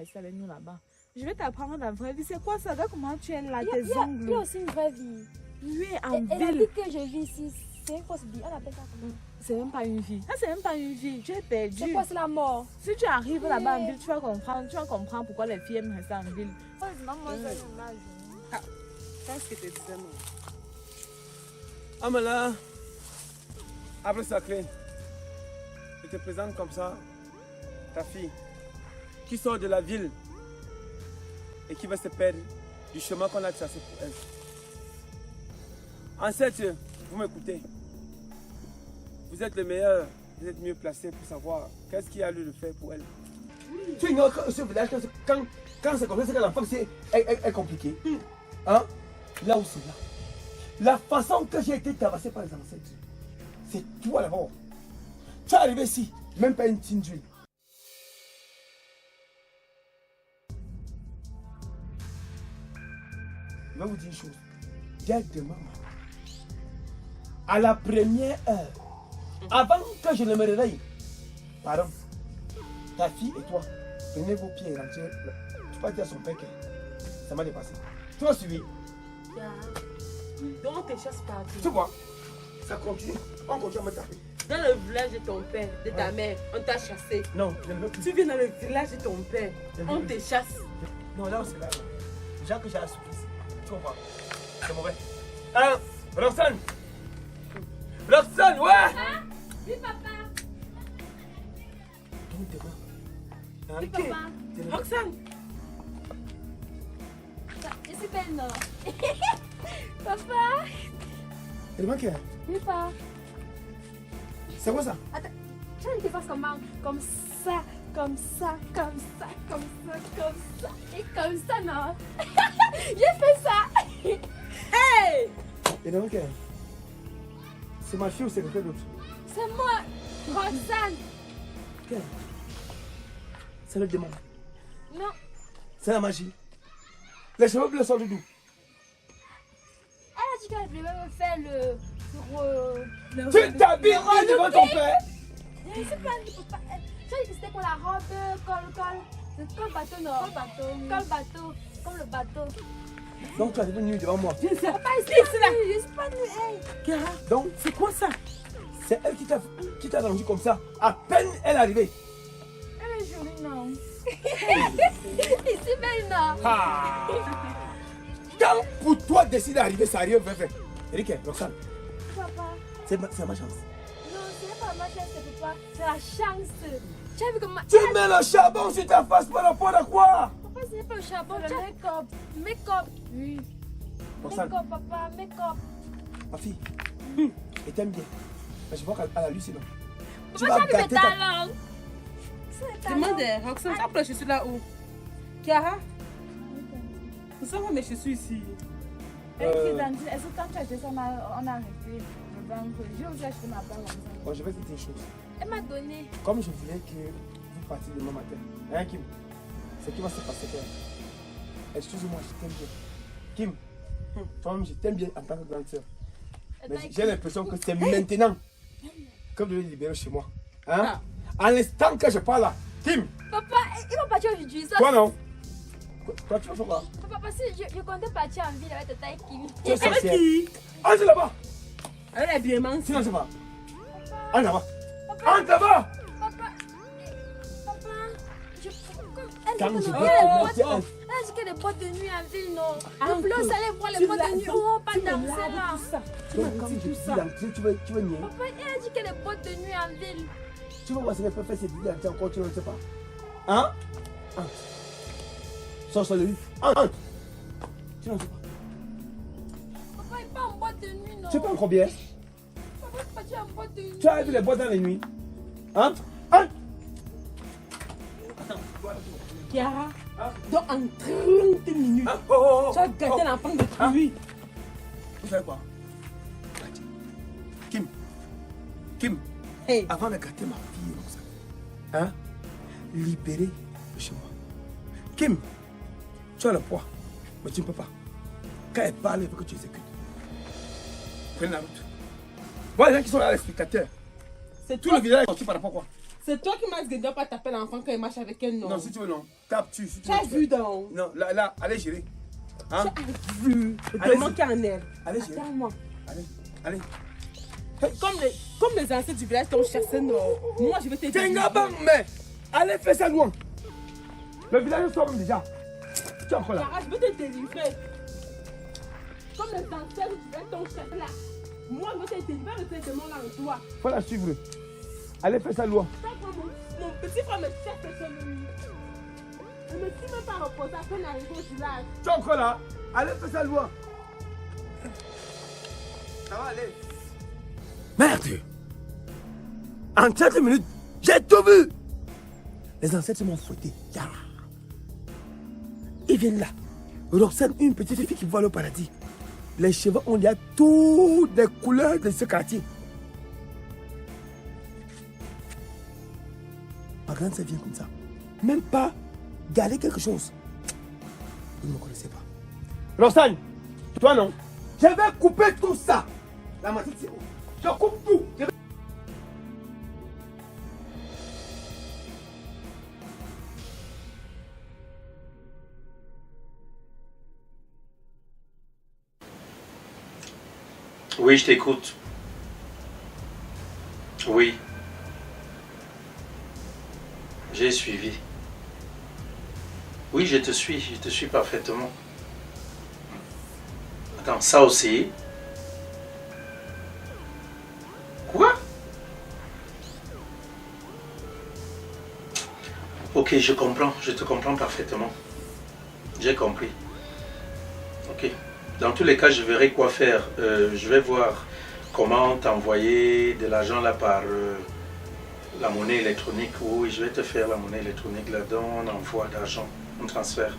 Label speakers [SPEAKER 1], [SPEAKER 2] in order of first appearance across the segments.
[SPEAKER 1] rester avec nous là-bas. Je vais t'apprendre la vraie vie. C'est quoi ça? Regarde comment tu es là, tes
[SPEAKER 2] Il y
[SPEAKER 1] ongles.
[SPEAKER 2] a aussi une vraie vie.
[SPEAKER 1] Tu es en
[SPEAKER 2] Elle a
[SPEAKER 1] ville.
[SPEAKER 2] dit que je vis ici. C'est une fausse vie. On appelle ça comment?
[SPEAKER 1] C'est même pas une vie. Ça, c'est même pas une vie. Tu es perdu.
[SPEAKER 2] C'est quoi? C'est la mort.
[SPEAKER 1] Si tu arrives là-bas en ville, tu vas comprendre pourquoi les filles aiment rester en ville.
[SPEAKER 2] Oh, maman, ça c'est mal.
[SPEAKER 3] Qu'est-ce que tu disais, non?
[SPEAKER 4] Amala, après sacré, je te présente comme ça ta fille qui sort de la ville et qui va se perdre du chemin qu'on a tracé pour elle. Ancêtre, vous m'écoutez. Vous êtes le meilleur, vous êtes mieux placé pour savoir qu'est-ce qu'il y a lieu de faire pour elle.
[SPEAKER 5] Tu ignores que ce village, quand c'est comme ça, c'est que l'enfant est compliqué. Hein? Là où c'est là. La façon que j'ai été tabassé par les ancêtres, c'est toi d'abord. Tu es arrivé ici, même pas une tine d'huile. Je vais vous dire une chose. Dès demain, à la première heure, avant que je ne me réveille, pardon, ta fille et toi, prenez vos pieds et rentrez. Tu vas dire à son père que ça m'a dépassé. Tu vas suivre.
[SPEAKER 3] Donc on te chasse partout.
[SPEAKER 5] Tu vois, ça continue. On continue à me taper.
[SPEAKER 3] Dans le village de ton père, de ta mère, on t'a chassé.
[SPEAKER 5] Non, je ne veux plus.
[SPEAKER 3] Tu viens dans le village de ton père, on te chasse.
[SPEAKER 5] Non, là, c'est là. Déjà que j'ai la surprise. Tu comprends? C'est mauvais. Hein? Roxane! Roxane, ouais!
[SPEAKER 2] Oui, papa.
[SPEAKER 5] Donc, demain.
[SPEAKER 2] Oui, papa.
[SPEAKER 3] Roxane,
[SPEAKER 2] Je suis belle, non? Papa.
[SPEAKER 5] Demain, qu'est-ce?
[SPEAKER 2] Oui, papa.
[SPEAKER 5] C'est quoi ça?
[SPEAKER 2] Attends, tu as une défense comment? Comme ça, comme ça, comme ça, comme ça, comme ça. Et comme ça, non? J'ai fait ça.
[SPEAKER 3] hey!
[SPEAKER 5] Et demain, qu'est-ce? C'est ma fille ou c'est quelqu'un d'autre?
[SPEAKER 2] C'est moi, Roxane.
[SPEAKER 5] Qu'est-ce? C'est le démon.
[SPEAKER 2] Non,
[SPEAKER 5] C'est la magie. Les cheveux bleus sont d'où?
[SPEAKER 2] elle a dit qu'elle voulait me faire le...
[SPEAKER 5] Tu t'habilles devant ton père?
[SPEAKER 2] Je sais pas, papa. Tu as dit que c'était quoi la robe, col bateau, non? Col bateau, comme le bateau.
[SPEAKER 5] Donc tu as été nu devant moi.
[SPEAKER 3] Viens ça.
[SPEAKER 2] Papa, je suis pas nue, hey.
[SPEAKER 3] Chiara,
[SPEAKER 5] Donc
[SPEAKER 3] c'est quoi ça?
[SPEAKER 5] c'est elle qui t'a vendu comme ça. À peine elle est arrivée.
[SPEAKER 2] Elle est jolie, non? Ici, belle, non?
[SPEAKER 5] Ah. Quand pour toi décider d'arriver, ça arrive, fait. Eric, Roxane,
[SPEAKER 2] Papa.
[SPEAKER 5] c'est ma chance.
[SPEAKER 2] Non, c'est pas ma chance, c'est pour toi. C'est la chance. Tu as vu comment...
[SPEAKER 5] Tu mets le charbon sur ta face par rapport à quoi?
[SPEAKER 2] Papa, ce n'est pas le charbon. Le make-up. Make-up. Oui.
[SPEAKER 5] Roxane,
[SPEAKER 2] Make-up, papa. Make-up.
[SPEAKER 5] ma fille, elle t'aime bien. Mais je vois qu'elle a halluciné. Tu
[SPEAKER 2] Papa,
[SPEAKER 5] vas
[SPEAKER 2] tu as mis
[SPEAKER 5] gâter
[SPEAKER 2] mes
[SPEAKER 5] ta...
[SPEAKER 2] talents. C'est ta
[SPEAKER 3] Demande
[SPEAKER 2] langue.
[SPEAKER 3] Roxane, tu as pris les chaussures là où? Chiara, nous sommes mes chaussures ici.
[SPEAKER 1] Est-ce que quand tu as acheté ça, on a arrêté le banque? J'ai aussi acheté ma bague comme ça.
[SPEAKER 5] Bon, je vais te dire une chose.
[SPEAKER 2] Elle m'a donné.
[SPEAKER 5] Comme je voulais que vous partiez demain matin, hein, Kim? Ce qui va se passer, excuse-moi, je t'aime bien. Kim, toi-même, je t'aime bien en tant que grande soeur. Mais j'ai l'impression que c'est maintenant que vous devez libérer chez moi. Hein? À l'instant que je parle là, Kim,
[SPEAKER 2] Papa, ils vont partir aujourd'hui. Ça,
[SPEAKER 5] toi non? Toi, tu vas faire quoi?
[SPEAKER 2] Papa, si je comptais partir en ville avec ta taille Kim.
[SPEAKER 5] Tu es
[SPEAKER 3] Avec
[SPEAKER 5] sorcière.
[SPEAKER 3] qui?
[SPEAKER 5] Entre là-bas!
[SPEAKER 3] Elle est bien mince.
[SPEAKER 5] Sinon, c'est pas. Entre là-bas! Entre là-bas!
[SPEAKER 2] Papa, je...
[SPEAKER 5] Quand
[SPEAKER 2] Elle dit
[SPEAKER 5] je
[SPEAKER 2] que
[SPEAKER 5] vais
[SPEAKER 2] elle
[SPEAKER 5] te mettre
[SPEAKER 2] a dit qu'il y a des boîtes de nuit en ville, non? Le plus, ça allait voir les
[SPEAKER 3] Tu
[SPEAKER 2] boîtes de nuit.
[SPEAKER 3] l'as-
[SPEAKER 2] Oh, pas
[SPEAKER 3] tu me
[SPEAKER 2] danser
[SPEAKER 3] laves
[SPEAKER 2] là.
[SPEAKER 3] tout ça. Tu
[SPEAKER 5] donc,
[SPEAKER 3] m'as
[SPEAKER 5] si
[SPEAKER 3] dit
[SPEAKER 5] je
[SPEAKER 3] tout
[SPEAKER 5] te
[SPEAKER 3] ça.
[SPEAKER 5] dis d'entrer, tu veux nier.
[SPEAKER 2] Papa, elle a dit qu'il y a des boîtes de nuit en ville.
[SPEAKER 5] Tu vas voir si elle peut faire ses idées d'entrer encore, tu ne sais pas. Hein? Entre. Sorcellerie. Entre. Tu ne sais pas.
[SPEAKER 2] Papa, il n'est pas en boîte de nuit, non?
[SPEAKER 5] Tu sais pas encore bien?
[SPEAKER 2] Papa, il est parti en boîte de nuit.
[SPEAKER 5] Tu as vu les boîtes dans les nuits? Entre. Entre.
[SPEAKER 3] Chiara, donc en 30 minutes,
[SPEAKER 5] Hein? Oh, oh, oh.
[SPEAKER 3] tu as gâté l'enfant de lui.
[SPEAKER 5] Vous savez quoi? Kim. Kim.
[SPEAKER 3] Hey.
[SPEAKER 5] Avant de gâter ma fille, Roxane, hein? Libérez de chez moi. Kim, tu as le poids, mais tu ne peux pas. Quand elle parle, il faut que tu exécutes. Prenez la route. Voilà les gens qui sont là, l'explicateur.
[SPEAKER 3] C'est
[SPEAKER 5] Tout
[SPEAKER 3] toi,
[SPEAKER 5] le village est sorti par rapport à quoi?
[SPEAKER 3] c'est toi qui m'as dit de ne pas taper l'enfant quand il marche avec elle, non?
[SPEAKER 5] Non, si tu veux, non.
[SPEAKER 4] tape tu. Si
[SPEAKER 3] Tu as vu donc.
[SPEAKER 4] Non, là, allez gérer. Hein?
[SPEAKER 3] Tu as vu. Je
[SPEAKER 4] Allez-y.
[SPEAKER 3] te manque en elle.
[SPEAKER 4] Allez gérer.
[SPEAKER 3] Attends-moi.
[SPEAKER 4] Allez.
[SPEAKER 3] Comme les anciens du village t'ont cherché, non. Moi, je vais te dire.
[SPEAKER 4] Tengabang, mais allez faire ça loin. Le village sort déjà. Tu es encore là.
[SPEAKER 3] Clara, je vais te délivrer. Comme les anciens du village t'ont cherché là. Moi, je vais te délivrer le traitement là avec toi.
[SPEAKER 4] Faut la suivre. Allez faire ça loin.
[SPEAKER 3] Mon petit frère me cherche sur lui. Je ne me suis même pas reposé à peine arrivé au village.
[SPEAKER 4] Tu es encore là. Allez faire ça loin. Ça va aller. Merde. En 30 minutes, j'ai tout vu. Les ancêtres m'ont fouetté. Yara. Ils viennent là. Roxane, une petite fille qui voit le paradis. Les cheveux, on y a toutes les couleurs de ce quartier. Ma grande sœur vient comme ça. Même pas garder quelque chose. Vous ne me connaissez pas. Roxane, toi non. Je vais couper tout ça. La moitié c'est où? Je coupe tout.
[SPEAKER 6] Oui, je t'écoute. Oui. J'ai suivi. Oui, je te suis parfaitement. Attends, ça aussi. Quoi? Ok, je comprends, je te comprends parfaitement. J'ai compris. Ok. Dans tous les cas, je verrai quoi faire. Je vais voir comment t'envoyer de l'argent là par la monnaie électronique. Oui, je vais te faire la monnaie électronique là-dedans. On envoie d'argent, on transfère.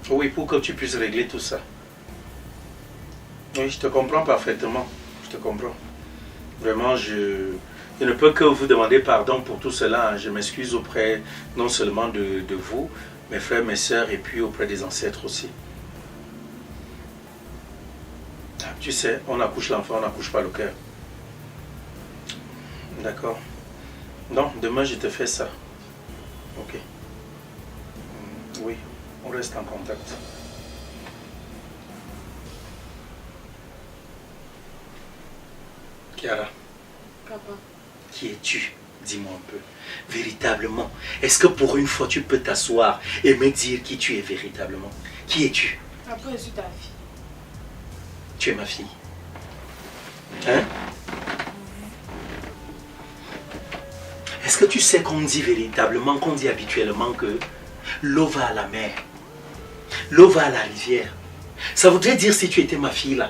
[SPEAKER 6] Oui, pour que tu puisses régler tout ça. Oui, je te comprends parfaitement. Je te comprends. Vraiment, je ne peux que vous demander pardon pour tout cela. Je m'excuse auprès non seulement de vous, mes frères, mes sœurs, et puis auprès des ancêtres aussi. Tu sais, on accouche l'enfant, on n'accouche pas le cœur. D'accord. Non, demain je te fais ça. Ok. Oui, on reste en contact. Chiara.
[SPEAKER 1] Papa.
[SPEAKER 6] Qui es-tu? Dis-moi un peu. Véritablement, est-ce que pour une fois tu peux t'asseoir et me dire qui tu es véritablement? Qui es-tu?
[SPEAKER 1] Papa, je suis ta fille.
[SPEAKER 6] Tu es ma fille. Hein? Est-ce que tu sais qu'on dit véritablement, qu'on dit habituellement que l'eau va à la mer, l'eau va à la rivière? Ça voudrait dire, si tu étais ma fille là,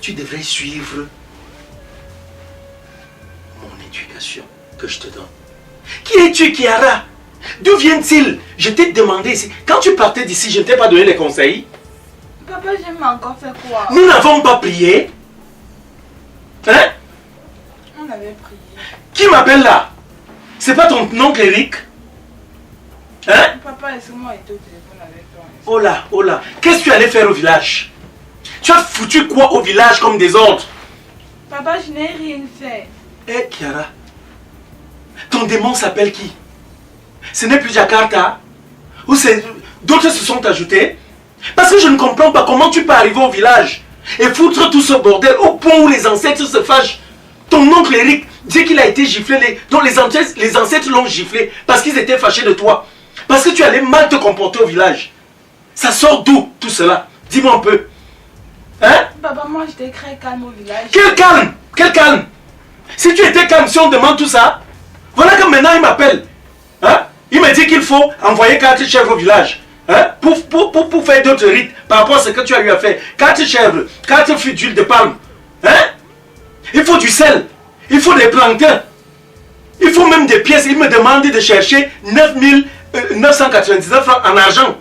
[SPEAKER 6] tu devrais suivre mon éducation que je te donne. Qui es-tu, Chiara? D'où viennent-ils? Je t'ai demandé, quand tu partais d'ici, je ne t'ai pas donné les conseils.
[SPEAKER 1] Papa, j'aime encore faire quoi?
[SPEAKER 6] Nous n'avons pas prié. Hein?
[SPEAKER 1] On avait prié.
[SPEAKER 6] Qui m'appelle là? C'est pas ton oncle Eric? Hein?
[SPEAKER 1] Papa, laisse-moi être au téléphone avec toi.
[SPEAKER 6] Oh là, qu'est-ce que tu allais faire au village? Tu as foutu quoi au village comme des autres?
[SPEAKER 1] Papa, je n'ai rien fait.
[SPEAKER 6] Eh, Chiara, ton démon s'appelle qui? Ce n'est plus Jakarta? Ou c'est d'autres se sont ajoutés? Parce que je ne comprends pas comment tu peux arriver au village et foutre tout ce bordel au point où les ancêtres se fâchent. Ton oncle Eric dit qu'il a été giflé, donc les ancêtres l'ont giflé parce qu'ils étaient fâchés de toi. Parce que tu allais mal te comporter au village. Ça sort d'où tout cela? Dis-moi un peu. Hein?
[SPEAKER 1] Papa, moi j'étais très calme au village.
[SPEAKER 6] Quel calme? Quel calme? Si tu étais calme, si on demande tout ça, voilà que maintenant il m'appelle. Hein? Il me dit qu'il faut envoyer 4 chèvres au village. Hein? Pour faire d'autres rites par rapport à ce que tu as eu à faire. 4 chèvres, 4 fûts d'huile de palme. Hein? Il faut du sel. Il faut des plantains. Il faut même des pièces. Il me demande de chercher 999 francs en argent.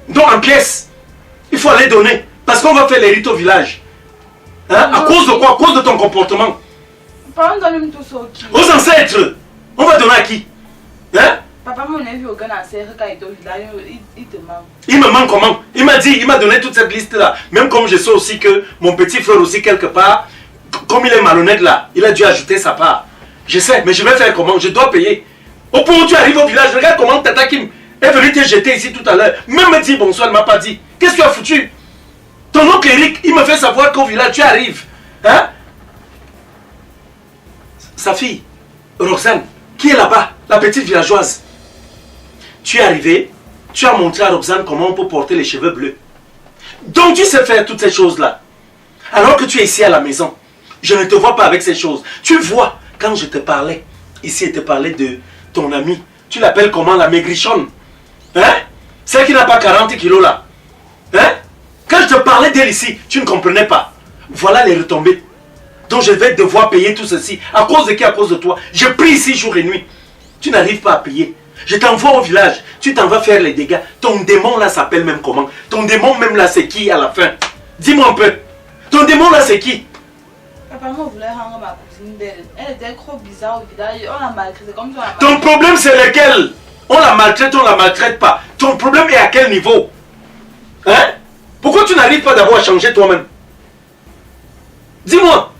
[SPEAKER 6] Donc en pièces. Il faut aller donner. Parce qu'on va faire les rites au village. Hein? À cause de quoi? À cause de ton comportement.
[SPEAKER 1] Papa, on donne tout ça au qui?
[SPEAKER 6] Aux ancêtres. On va donner à qui? Hein?
[SPEAKER 1] Papa, mon avis, aucun ancêtre quand il est au village, il te manque.
[SPEAKER 6] Il me manque comment? Il m'a dit, il m'a donné toute cette liste là. Même comme je sais aussi que mon petit frère aussi quelque part, comme il est malhonnête là, il a dû ajouter sa part. Je sais, mais je vais faire comment? Je dois payer. Au point où tu arrives au village, regarde comment Tata Kim est venu te jeter ici tout à l'heure. Même me dire bonsoir, elle ne m'a pas dit. Qu'est-ce que tu as foutu? Ton oncle Eric, il me fait savoir qu'au village, tu arrives. Hein? Sa fille, Roxane, qui est là-bas, la petite villageoise. Tu es arrivé, tu as montré à Roxane comment on peut porter les cheveux bleus. Donc tu sais faire toutes ces choses-là. Alors que tu es ici à la maison, je ne te vois pas avec ces choses. Tu vois, quand je te parlais, ici, je te parlais de ton ami. Tu l'appelles comment, la maigrichonne? Hein? Celle qui n'a pas 40 kilos là. Hein? Quand je te parlais d'elle ici, tu ne comprenais pas. Voilà les retombées. Donc je vais devoir payer tout ceci. À cause de qui? À cause de toi. Je prie ici jour et nuit. Tu n'arrives pas à payer. Je t'envoie au village. Tu t'en vas faire les dégâts. Ton démon là s'appelle même comment? Ton démon même là c'est qui à la fin? Dis-moi un peu. Ton démon là c'est qui?
[SPEAKER 1] Papa, moi, voulait rendre ma cousine d'elle. Elle était trop bizarre au village. On l'a maltraitée comme ça.
[SPEAKER 6] Ton problème c'est lequel? On la maltraite, on la maltraite pas. Ton problème est à quel niveau? Hein? Pourquoi tu n'arrives pas d'abord à changer toi-même? Dis-moi.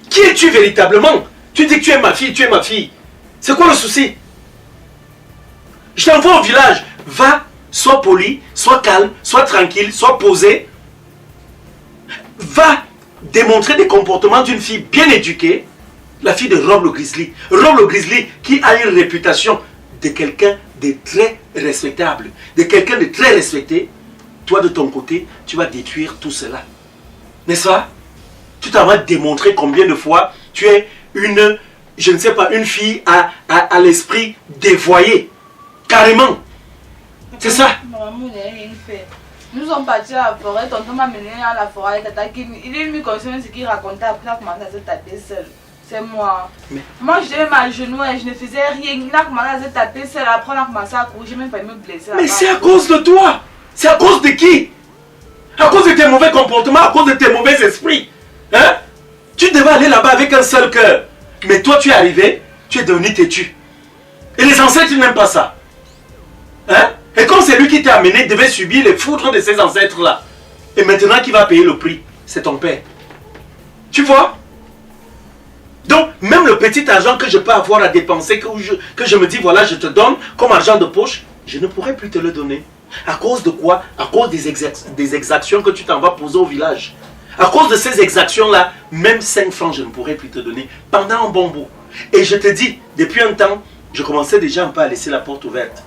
[SPEAKER 6] Qui es-tu véritablement? Tu dis que tu es ma fille, tu es ma fille. C'est quoi le souci? Je t'envoie au village. Va, sois poli, sois calme, sois tranquille, sois posé. Va démontrer des comportements d'une fille bien éduquée. La fille de Rob le Grizzly. Rob le Grizzly qui a une réputation de quelqu'un de très respectable. De quelqu'un de très respecté. Toi de ton côté, tu vas détruire tout cela. N'est-ce pas? Tu t'en vas démontrer combien de fois tu es une, je ne sais pas, une fille à l'esprit dévoyé. Carrément. C'est ça.
[SPEAKER 1] Maman, il n'a rien fait. Nous sommes partis à la forêt, tonton m'a mené à la forêt, il est venu consommer ce qu'il racontait, après il a commencé à se taper seul. C'est moi. Mais... Moi j'étais même à genoux et je ne faisais rien, il a commencé à se taper seul, après on a commencé à courir, j'ai même failli me blesser.
[SPEAKER 6] Mais c'est à cause de toi. C'est à cause de qui? À cause de tes mauvais comportements, à cause de tes mauvais esprits. Hein? Tu devais aller là-bas avec un seul cœur. Mais toi tu es arrivé, tu es devenu têtu. Et les ancêtres n'aiment pas ça. Hein? Et comme c'est lui qui t'a amené, devait subir les foudres de ses ancêtres-là. Et maintenant qui va payer le prix, c'est ton père. Tu vois? Donc, même le petit argent que je peux avoir à dépenser, que je me dis, voilà, je te donne comme argent de poche, je ne pourrai plus te le donner. À cause de quoi? À cause des exactions que tu t'en vas poser au village. À cause de ces exactions-là, même 5 francs, je ne pourrai plus te donner pendant un bon bout. Et je te dis, depuis un temps, je commençais déjà un peu à laisser la porte ouverte.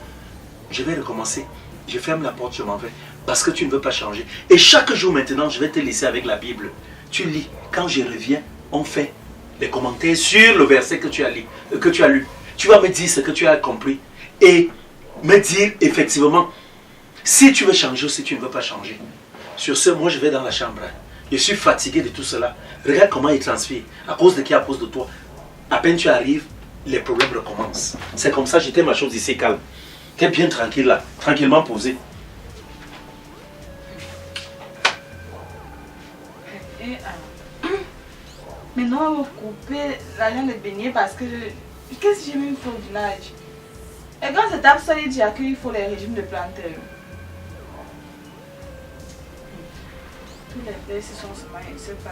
[SPEAKER 6] Je vais recommencer. Je ferme la porte, je m'en vais. Parce que tu ne veux pas changer. Et chaque jour maintenant, je vais te laisser avec la Bible. Tu lis. Quand je reviens, on fait les commentaires sur le verset que tu as lu. Tu vas me dire ce que tu as compris. Et me dire effectivement si tu veux changer ou si tu ne veux pas changer. Sur ce, moi je vais dans la chambre. Je suis fatigué de tout cela. Regarde comment il transpire. À cause de qui? À cause de toi. À peine tu arrives, les problèmes recommencent. C'est comme ça, j'étais ma chose ici calme. Tu es bien tranquille là, tranquillement posé.
[SPEAKER 1] Maintenant, on va couper l'argent de beignet parce que qu'est-ce que j'ai mis au village? Et quand c'est absolu, il dit qu'il faut les régimes de planteur. Tous les blés sont seulement, je ne sais pas.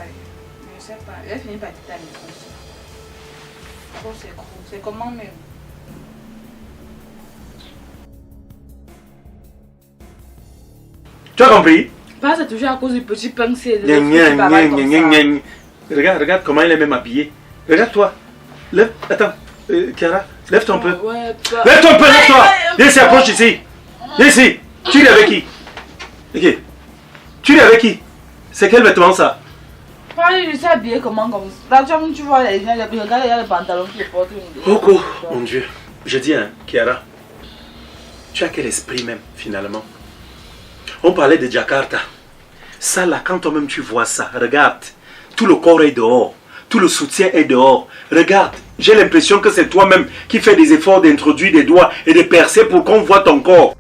[SPEAKER 1] Je ne sais pas. Il a fini par tétaniser comme ça. Bon, c'est gros. C'est comment même?
[SPEAKER 6] Tu as compris?
[SPEAKER 1] Pas c'est toujours à cause du petit punk, c'est
[SPEAKER 6] Regarde comment il est même habillé. Regarde-toi. Lève, attends, Chiara, lève-toi un peu.
[SPEAKER 1] Ouais,
[SPEAKER 6] Lève-toi un peu, lève-toi. Viens ici, approche ici. Viens ici. Tu es avec qui? Ok. Tu es avec qui? C'est quel vêtement ça?
[SPEAKER 1] Pas il s'est habillé comment comme ça. Là, tu vois les gens, regarde, il y a le pantalon qui porte.
[SPEAKER 6] Oh, mon Dieu. Je dis, hein, Chiara, tu as quel esprit même, finalement? On parlait de Jakarta. Ça là, quand toi-même tu vois ça, regarde. Tout le corps est dehors. Tout le soutien est dehors. Regarde, j'ai l'impression que c'est toi-même qui fais des efforts d'introduire des doigts et de percer pour qu'on voit ton corps.